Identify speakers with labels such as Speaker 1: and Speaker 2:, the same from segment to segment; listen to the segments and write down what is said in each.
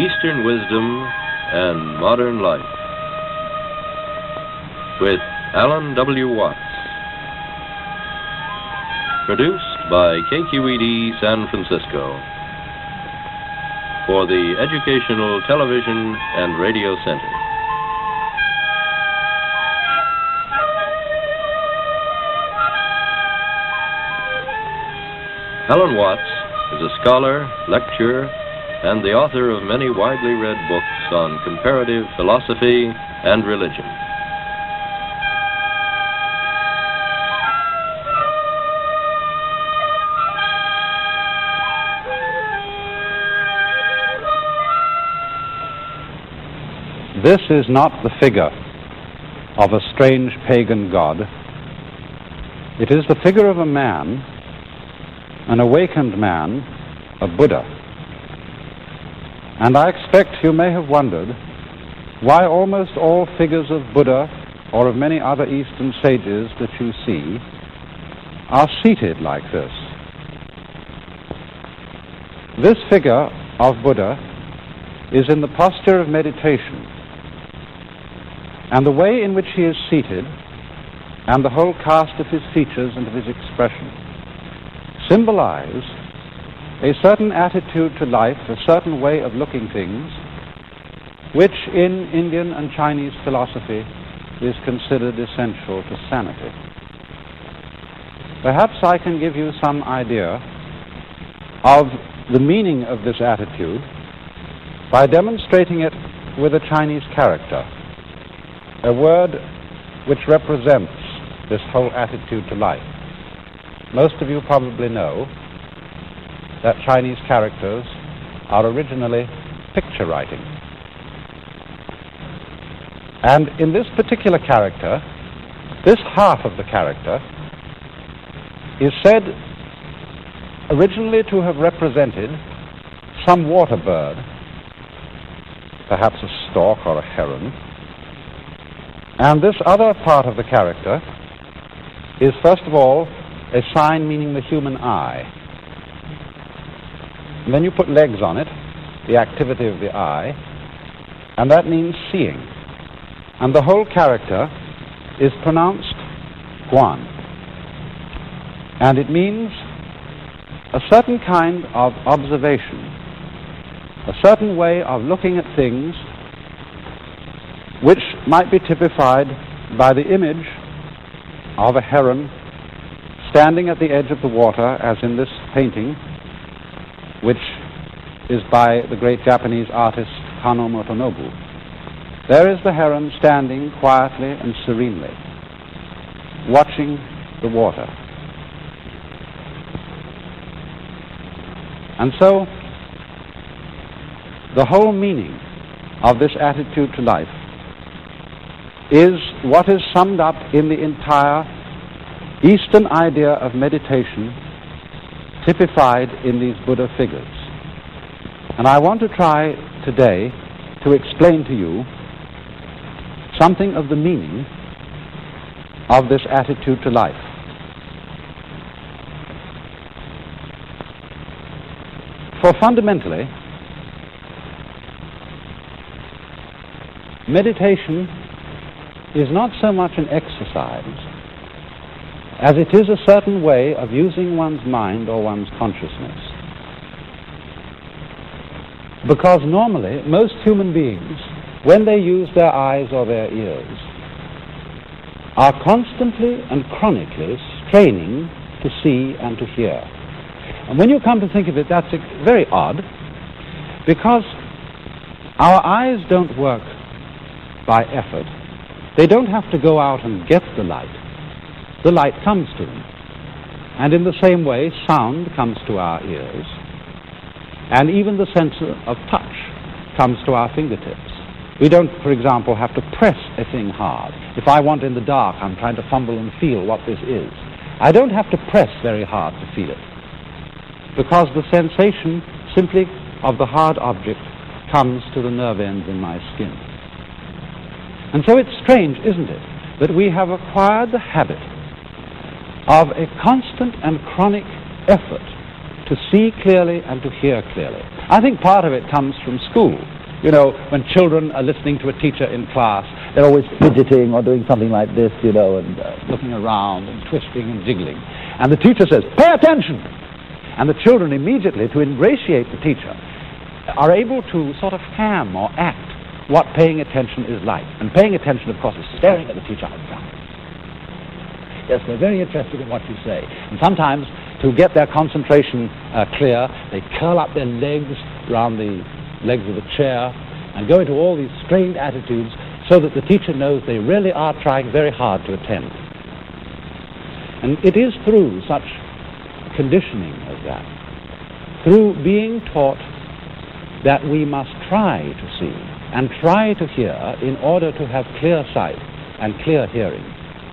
Speaker 1: Eastern wisdom and modern life with Alan W. Watts. Produced by KQED San Francisco for the Educational Television and Radio Center. Alan Watts is a scholar, lecturer, and the author of many widely read books on comparative philosophy and religion.
Speaker 2: This is not the figure of a strange pagan god. It is the figure of a man, an awakened man, a Buddha. And I expect you may have wondered why almost all figures of Buddha or of many other Eastern sages that you see are seated like this. This figure of Buddha is in the posture of meditation, and the way in which he is seated and the whole cast of his features and of his expression symbolize a certain attitude to life, a certain way of looking things, which in Indian and Chinese philosophy is considered essential to sanity. Perhaps I can give you some idea of the meaning of this attitude by demonstrating it with a Chinese character, a word which represents this whole attitude to life. Most of you probably know that Chinese characters are originally picture writing. And in this particular character, this half of the character is said originally to have represented some water bird, perhaps a stork or a heron. And this other part of the character is, first of all, a sign meaning the human eye. And then you put legs on it, the activity of the eye, and that means seeing. And the whole character is pronounced Guan. And it means a certain kind of observation, a certain way of looking at things which might be typified by the image of a heron standing at the edge of the water, as in this painting, which is by the great Japanese artist Kano Motonobu. There is the heron standing quietly and serenely, watching the water. And so, the whole meaning of this attitude to life is what is summed up in the entire Eastern idea of meditation typified in these Buddha figures. And I want to try today to explain to you something of the meaning of this attitude to life. For fundamentally, meditation is not so much an exercise as it is a certain way of using one's mind or one's consciousness. Because normally, most human beings, when they use their eyes or their ears, are constantly and chronically straining to see and to hear. And when you come to think of it, that's very odd, because our eyes don't work by effort. They don't have to go out and get the light. The light comes to them. And in the same way, sound comes to our ears, and even the sense of touch comes to our fingertips. We don't, for example, have to press a thing hard. If I want in the dark, I'm trying to fumble and feel what this is. I don't have to press very hard to feel it, because the sensation simply of the hard object comes to the nerve ends in my skin. And so it's strange, isn't it, that we have acquired the habit of a constant and chronic effort to see clearly and to hear clearly. I think part of it comes from school. You know, when children are listening to a teacher in class, they're always fidgeting or doing something like this, you know, and looking around and twisting and jiggling. And the teacher says, "Pay attention!" And the children immediately, to ingratiate the teacher, are able to sort of ham or act what paying attention is like. And paying attention, of course, is staring at the teacher. Yes, they're very interested in what you say. And sometimes, to get their concentration clear, they curl up their legs around the legs of the chair and go into all these strained attitudes so that the teacher knows they really are trying very hard to attend. And it is through such conditioning as that, through being taught that we must try to see and try to hear in order to have clear sight and clear hearing,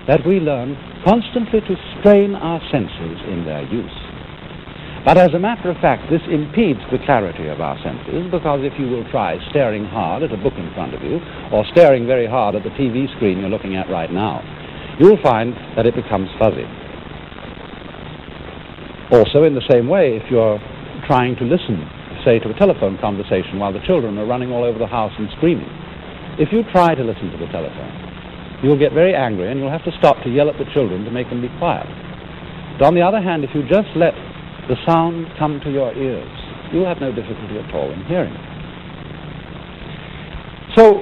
Speaker 2: that we learn constantly to strain our senses in their use. But as a matter of fact, this impedes the clarity of our senses, because if you will try staring hard at a book in front of you, or staring very hard at the TV screen you're looking at right now, you'll find that it becomes fuzzy. Also, in the same way, if you're trying to listen, say, to a telephone conversation while the children are running all over the house and screaming, if you try to listen to the telephone, you'll get very angry and you'll have to stop to yell at the children to make them be quiet. But on the other hand, if you just let the sound come to your ears, you'll have no difficulty at all in hearing. So,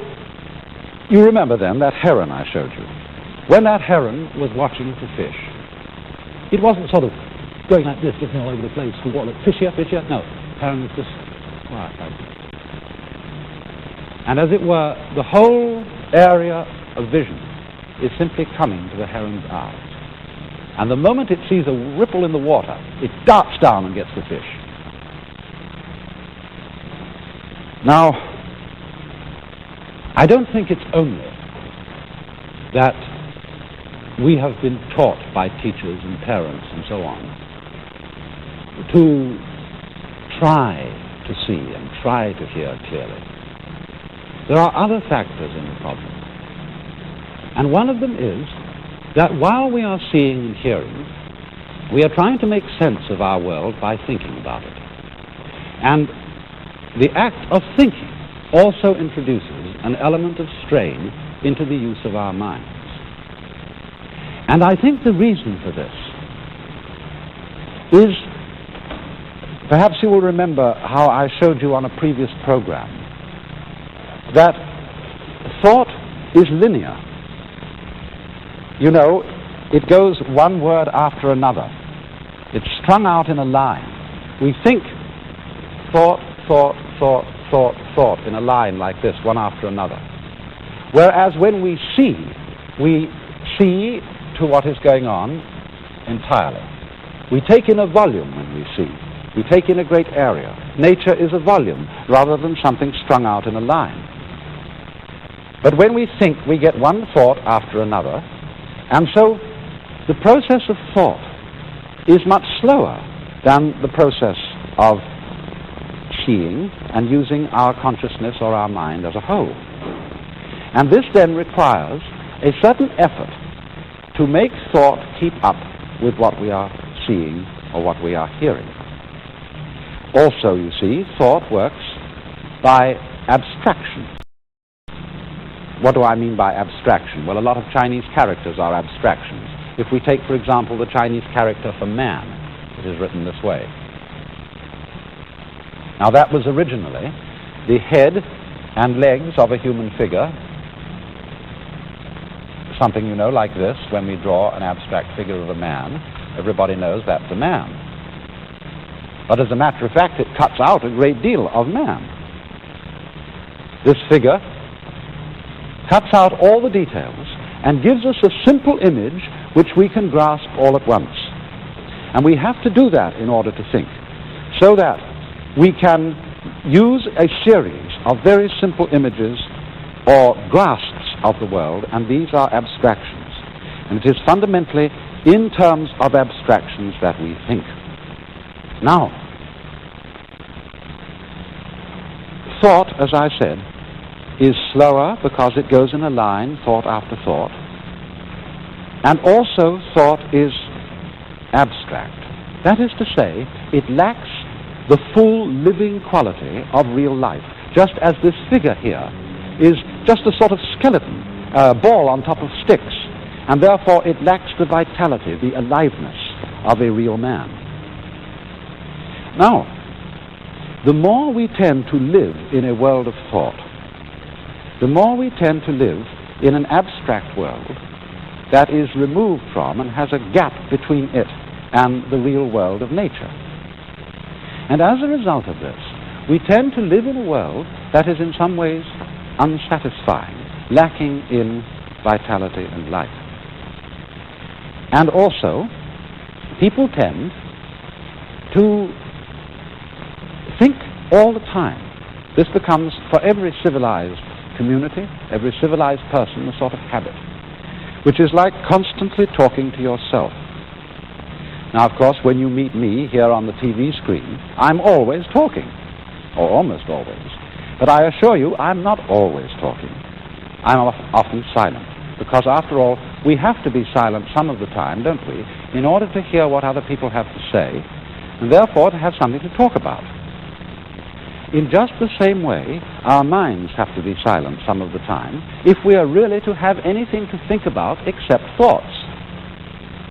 Speaker 2: you remember then that heron I showed you. When that heron was watching for fish, it wasn't sort of going like this, looking all over the place, for what, fish here, fish here? No, heron was just quiet like this. And as it were, the whole area of vision is simply coming to the heron's eyes. And the moment it sees a ripple in the water, it darts down and gets the fish. Now, I don't think it's only that we have been taught by teachers and parents and so on to try to see and try to hear clearly. There are other factors in the problem. And one of them is that while we are seeing and hearing, we are trying to make sense of our world by thinking about it. And the act of thinking also introduces an element of strain into the use of our minds. And I think the reason for this is, perhaps you will remember how I showed you on a previous program, that thought is linear. You know, it goes one word after another. It's strung out in a line. We think thought, thought, thought, thought, thought in a line like this, one after another. Whereas when we see to what is going on entirely. We take in a volume when we see. We take in a great area. Nature is a volume rather than something strung out in a line. But when we think, we get one thought after another. And so the process of thought is much slower than the process of seeing and using our consciousness or our mind as a whole. And this then requires a certain effort to make thought keep up with what we are seeing or what we are hearing. Also, you see, thought works by abstraction. What do I mean by abstraction? Well, a lot of Chinese characters are abstractions. If we take, for example, the Chinese character for man, it is written this way. Now, that was originally the head and legs of a human figure, something, you know, like this. When we draw an abstract figure of a man, everybody knows that's a man. But as a matter of fact, it cuts out a great deal of man. This figure cuts out all the details and gives us a simple image which we can grasp all at once. And we have to do that in order to think, so that we can use a series of very simple images or grasps of the world, and these are abstractions. And it is fundamentally in terms of abstractions that we think. Now, thought, as I said, is slower because it goes in a line, thought after thought. And also thought is abstract. That is to say, it lacks the full living quality of real life, just as this figure here is just a sort of skeleton, ball on top of sticks, and therefore it lacks the vitality, the aliveness of a real man. Now, the more we tend to live in a world of thought, the more we tend to live in an abstract world that is removed from and has a gap between it and the real world of nature. And as a result of this, we tend to live in a world that is in some ways unsatisfying, lacking in vitality and life. And also, people tend to think all the time. This becomes, for every civilized community, every civilized person, a sort of habit, which is like constantly talking to yourself. Now, of course, when you meet me here on the TV screen, I'm always talking, or almost always. But I assure you, I'm not always talking. I'm often silent, because after all, we have to be silent some of the time, don't we, in order to hear what other people have to say, and therefore to have something to talk about. In just the same way, our minds have to be silent some of the time if we are really to have anything to think about except thoughts.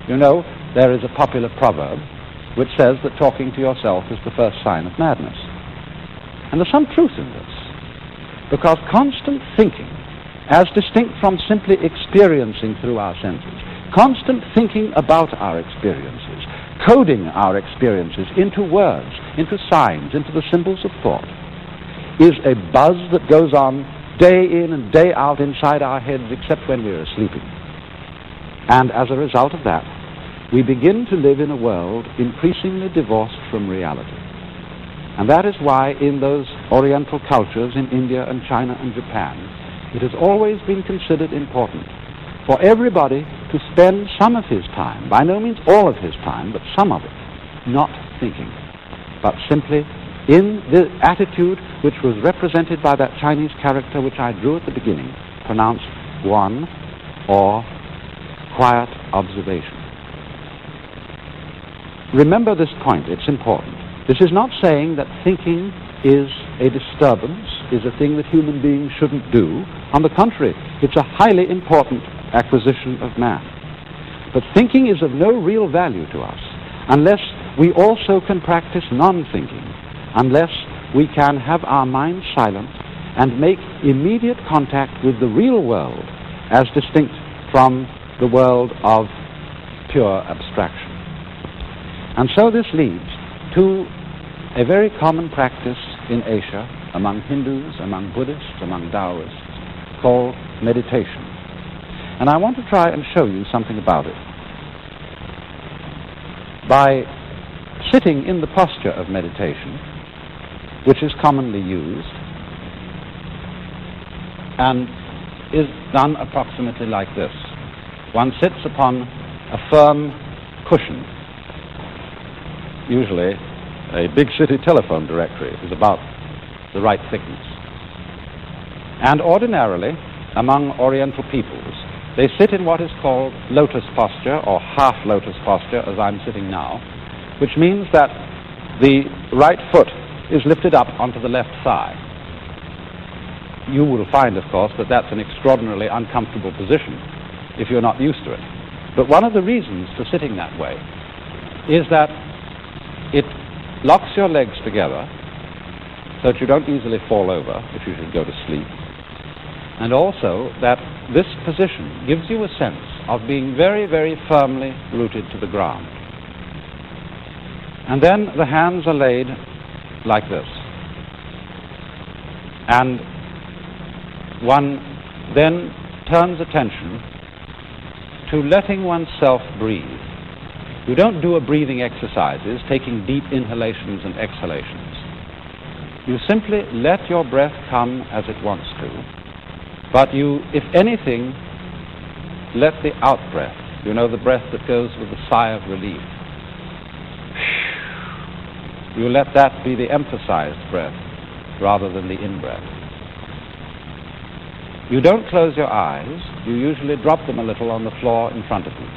Speaker 2: You know, there is a popular proverb which says that talking to yourself is the first sign of madness. And there's some truth in this, because constant thinking, as distinct from simply experiencing through our senses, constant thinking about our experiences, coding our experiences into words, into signs, into the symbols of thought, is a buzz that goes on day in and day out inside our heads, except when we are sleeping. And as a result of that, we begin to live in a world increasingly divorced from reality. And that is why in those Oriental cultures in India and China and Japan, it has always been considered important for everybody to spend some of his time, by no means all of his time, but some of it, not thinking, but simply in the attitude which was represented by that Chinese character which I drew at the beginning, pronounced guan, or quiet observation. Remember this point, it's important. This is not saying that thinking is a disturbance, is a thing that human beings shouldn't do. On the contrary, it's a highly important acquisition of man. But thinking is of no real value to us unless we also can practice non-thinking, unless we can have our minds silent and make immediate contact with the real world as distinct from the world of pure abstraction. And so this leads to a very common practice in Asia, among Hindus, among Buddhists, among Taoists, called meditation. And I want to try and show you something about it. By sitting in the posture of meditation, which is commonly used, and is done approximately like this. One sits upon a firm cushion. Usually, a big city telephone directory is about the right thickness. And ordinarily, among Oriental peoples, they sit in what is called lotus posture, or half lotus posture, as I'm sitting now, which means that the right foot is lifted up onto the left thigh. You will find, of course, that that's an extraordinarily uncomfortable position if you're not used to it. But one of the reasons for sitting that way is that it locks your legs together so that you don't easily fall over if you should go to sleep. And also that this position gives you a sense of being very, very firmly rooted to the ground. And then the hands are laid like this. And one then turns attention to letting oneself breathe. You don't do a breathing exercises, taking deep inhalations and exhalations. You simply let your breath come as it wants to, but you, if anything, let the out-breath, you know, the breath that goes with a sigh of relief, you let that be the emphasized breath rather than the in-breath. You don't close your eyes, you usually drop them a little on the floor in front of you.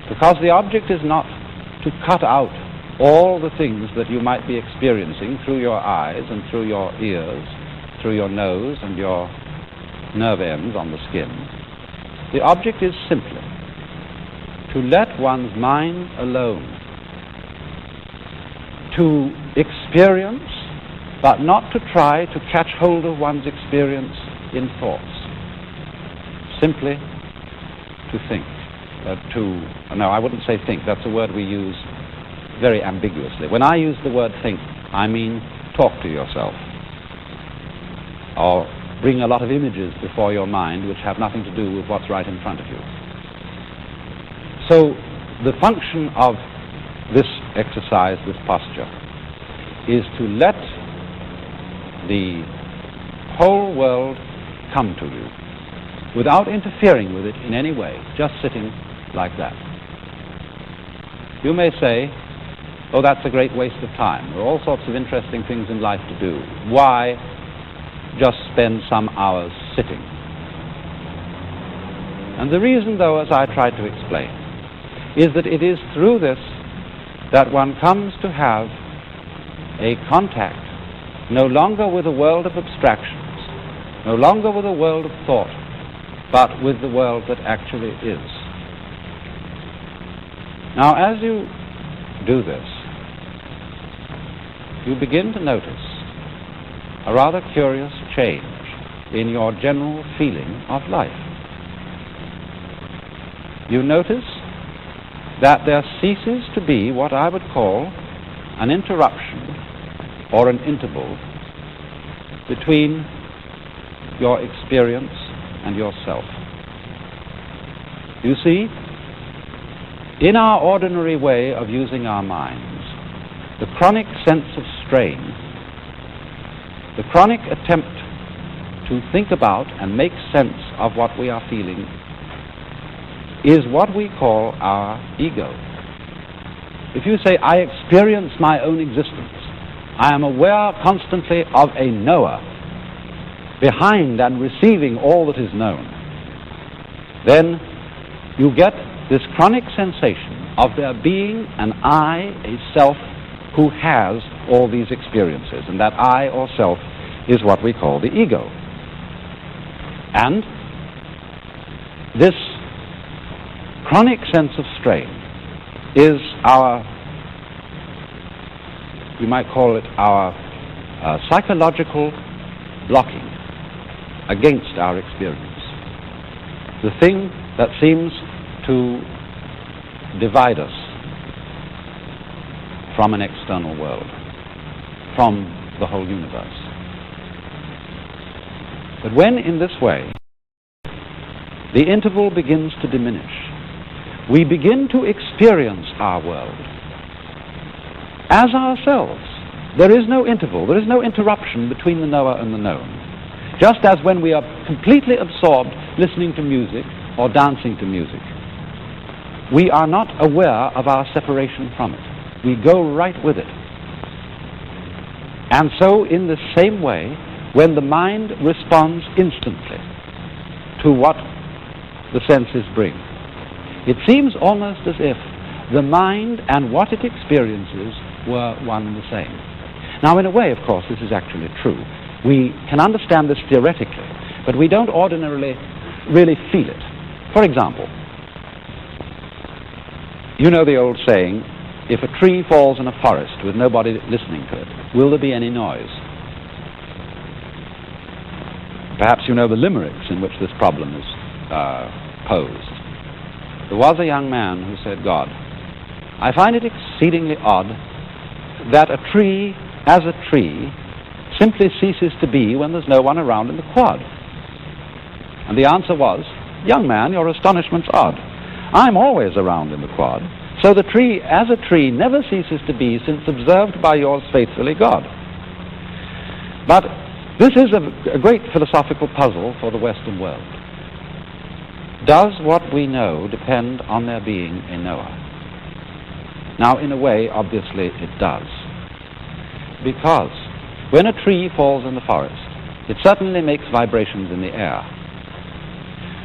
Speaker 2: Because the object is not to cut out all the things that you might be experiencing through your eyes and through your ears, through your nose and your nerve ends on the skin. The object is simply to let one's mind alone, to experience, but not to try to catch hold of one's experience in thoughts. Simply to think. No, I wouldn't say think. That's a word we use very ambiguously. When I use the word think, I mean talk to yourself, or bring a lot of images before your mind which have nothing to do with what's right in front of you. So the function of this exercise, this posture, is to let the whole world come to you without interfering with it in any way, just sitting like that. You may say, oh, that's a great waste of time. There are all sorts of interesting things in life to do. Why just spend some hours sitting? And the reason, though, as I tried to explain, is that it is through this that one comes to have a contact no longer with a world of abstractions, no longer with a world of thought, but with the world that actually is. Now, as you do this, you begin to notice a rather curious change in your general feeling of life. You notice that there ceases to be what I would call an interruption or an interval between your experience and yourself. You see, in our ordinary way of using our minds, the chronic sense of strain, the chronic attempt to think about and make sense of what we are feeling, is what we call our ego. If you say, I experience my own existence, I am aware constantly of a knower behind and receiving all that is known, then you get this chronic sensation of there being an I, a self, who has all these experiences, and that I or self is what we call the ego. And this chronic sense of strain is our, we might call it our psychological blocking against our experience. The thing that seems to divide us from an external world, from the whole universe. But when in this way the interval begins to diminish, we begin to experience our world as ourselves. There is no interval, there is no interruption between the knower and the known. Just as when we are completely absorbed listening to music or dancing to music, we are not aware of our separation from it. We go right with it. And so in the same way, when the mind responds instantly to what the senses bring, it seems almost as if the mind and what it experiences were one and the same. Now, in a way, of course, this is actually true. We can understand this theoretically, but we don't ordinarily really feel it. For example, you know the old saying, if a tree falls in a forest with nobody listening to it, will there be any noise? Perhaps you know the limericks in which this problem is posed. There was a young man who said, God, I find it exceedingly odd that a tree, as a tree, simply ceases to be when there's no one around in the quad. And the answer was, young man, your astonishment's odd. I'm always around in the quad, so the tree, as a tree, never ceases to be since observed by yours faithfully, God. But this is a great philosophical puzzle for the Western world. Does what we know depend on there being a knower? Now, in a way, obviously, it does. Because when a tree falls in the forest, it certainly makes vibrations in the air.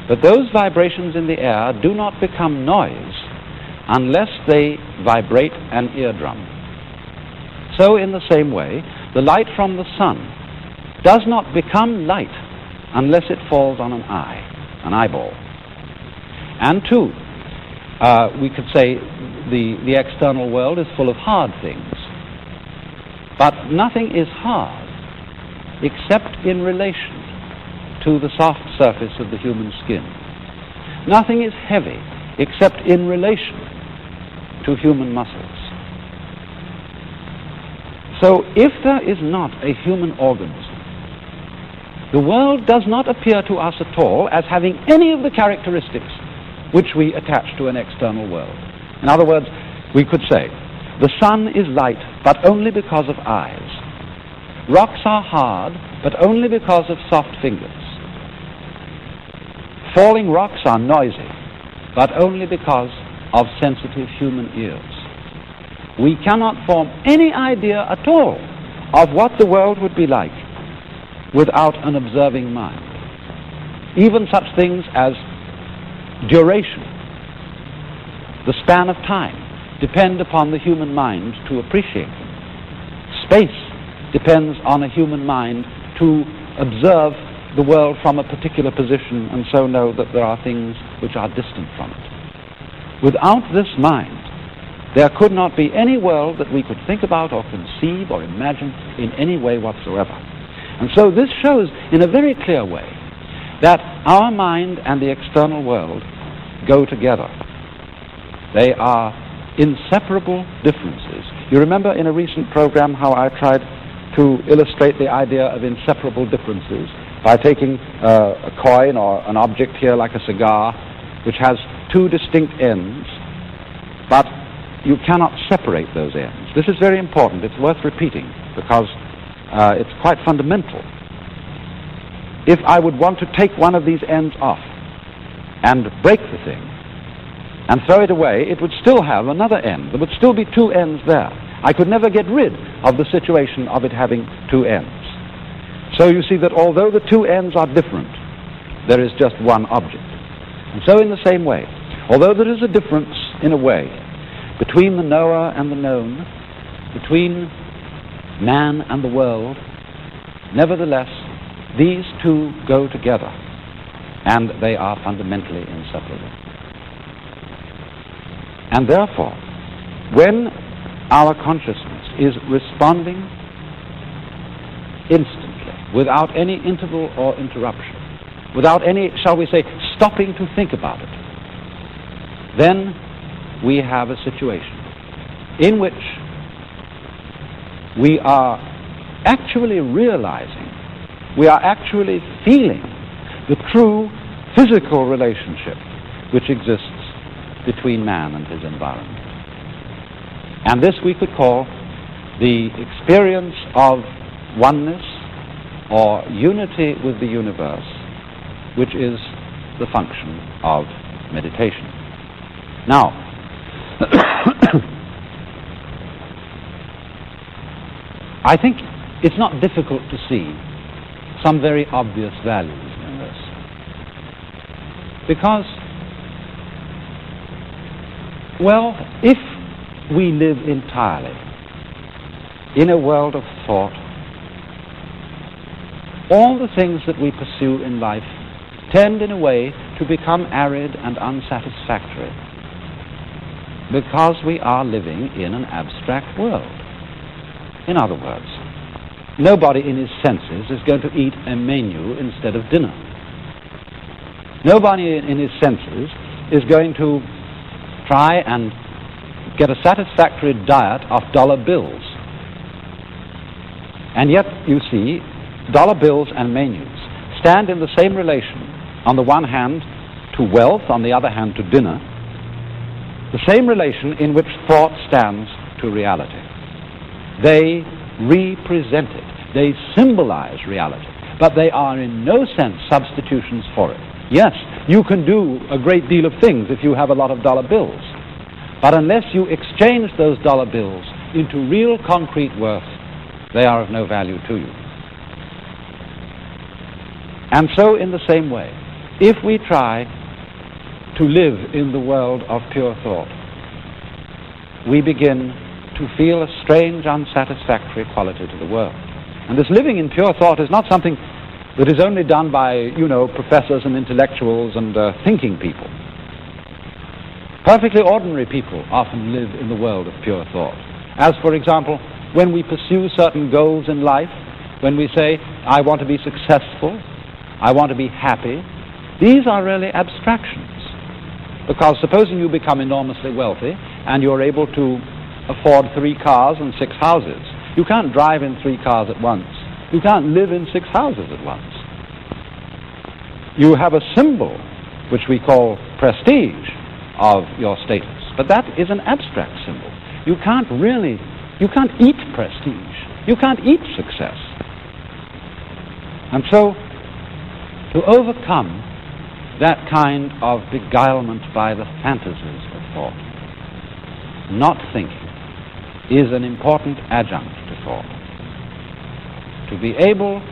Speaker 2: But those vibrations in the air do not become noise unless they vibrate an eardrum. So in the same way, the light from the sun does not become light unless it falls on an eye, an eyeball. And two, we could say the external world is full of hard things. But nothing is hard except in relation to the soft surface of the human skin. Nothing is heavy except in relation to human muscles. So if there is not a human organism, the world does not appear to us at all as having any of the characteristics which we attach to an external world. In other words, we could say, the sun is light, but only because of eyes. Rocks are hard, but only because of soft fingers. Falling rocks are noisy, but only because of sensitive human ears. We cannot form any idea at all of what the world would be like without an observing mind. Even such things as duration, the span of time, depend upon the human mind to appreciate them. Space depends on a human mind to observe the world from a particular position and so know that there are things which are distant from it. Without this mind, there could not be any world that we could think about or conceive or imagine in any way whatsoever. And so this shows in a very clear way that our mind and the external world go together. They are inseparable differences. You remember in a recent program how I tried to illustrate the idea of inseparable differences by taking a coin or an object here like a cigar, which has two distinct ends, but you cannot separate those ends. This is very important. It's worth repeating because it's quite fundamental. If I would want to take one of these ends off and break the thing and throw it away, it would still have another end. There would still be two ends there. I could never get rid of the situation of it having two ends. So you see that although the two ends are different, there is just one object. And so in the same way, although there is a difference in a way between the knower and the known, between man and the world, nevertheless, these two go together, and they are fundamentally inseparable. And therefore, when our consciousness is responding instantly, without any interval or interruption, without any, shall we say, stopping to think about it, then we have a situation in which we are actually realizing, we are actually feeling the true physical relationship which exists between man and his environment. And this we could call the experience of oneness or unity with the universe, which is the function of meditation. Now, I think it's not difficult to see some very obvious values in this. Because, well, if we live entirely in a world of thought, all the things that we pursue in life tend in a way to become arid and unsatisfactory because we are living in an abstract world. In other words, nobody in his senses is going to eat a menu instead of dinner. Nobody in his senses is going to try and get a satisfactory diet off dollar bills. And yet, you see, dollar bills and menus stand in the same relation, on the one hand to wealth, on the other hand to dinner, the same relation in which thought stands to reality. They represent it. They symbolize reality, but they are in no sense substitutions for it. Yes, you can do a great deal of things if you have a lot of dollar bills, but unless you exchange those dollar bills into real concrete worth, they are of no value to you. And so in the same way, if we try to live in the world of pure thought, we begin to to feel a strange, unsatisfactory quality to the world. And this living in pure thought is not something that is only done by, professors and intellectuals and thinking people. Perfectly ordinary people often live in the world of pure thought. As, for example, when we pursue certain goals in life, when we say, I want to be successful, I want to be happy, these are really abstractions. Because supposing you become enormously wealthy and you're able to afford 3 cars and 6 houses, you can't drive in 3 cars at once. You can't live in 6 houses at once. You have a symbol, which we call prestige, of your status. But that is an abstract symbol. You can't eat prestige. You can't eat success. And so, to overcome that kind of beguilement by the fantasies of thought, not thinking is an important adjunct to thought. To be able,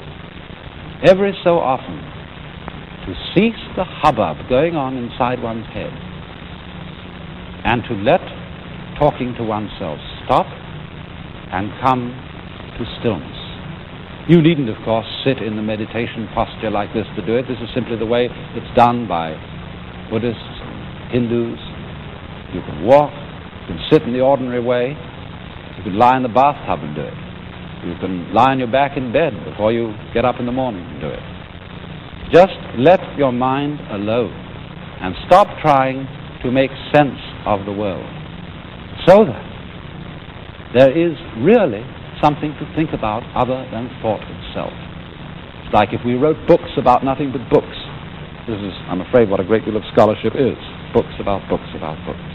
Speaker 2: every so often, to cease the hubbub going on inside one's head and to let talking to oneself stop and come to stillness. You needn't, of course, sit in the meditation posture like this to do it. This is simply the way it's done by Buddhists and Hindus. You can walk, you can sit in the ordinary way, you can lie in the bathtub and do it. You can lie on your back in bed before you get up in the morning and do it. Just let your mind alone and stop trying to make sense of the world, so that there is really something to think about other than thought itself. It's like if we wrote books about nothing but books. This is, I'm afraid, what a great deal of scholarship is. Books about books about books.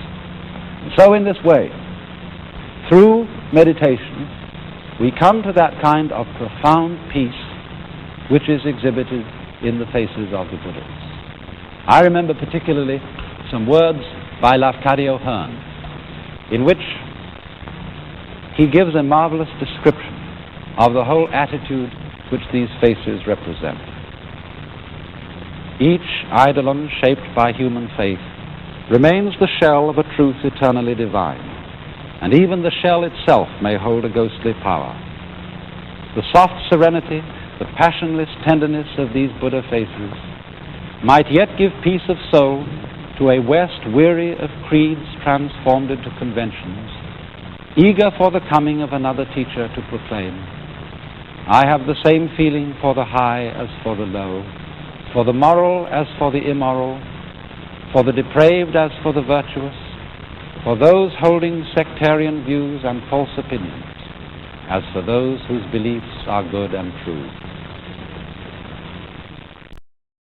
Speaker 2: And so in this way, through meditation, we come to that kind of profound peace which is exhibited in the faces of the Buddhas. I remember particularly some words by Lafcadio Hearn, in which he gives a marvelous description of the whole attitude which these faces represent. Each eidolon shaped by human faith remains the shell of a truth eternally divine, and even the shell itself may hold a ghostly power. The soft serenity, the passionless tenderness of these Buddha faces might yet give peace of soul to a West weary of creeds transformed into conventions, eager for the coming of another teacher to proclaim, I have the same feeling for the high as for the low, for the moral as for the immoral, for the depraved as for the virtuous, for those holding sectarian views and false opinions, as for those whose beliefs are good and true.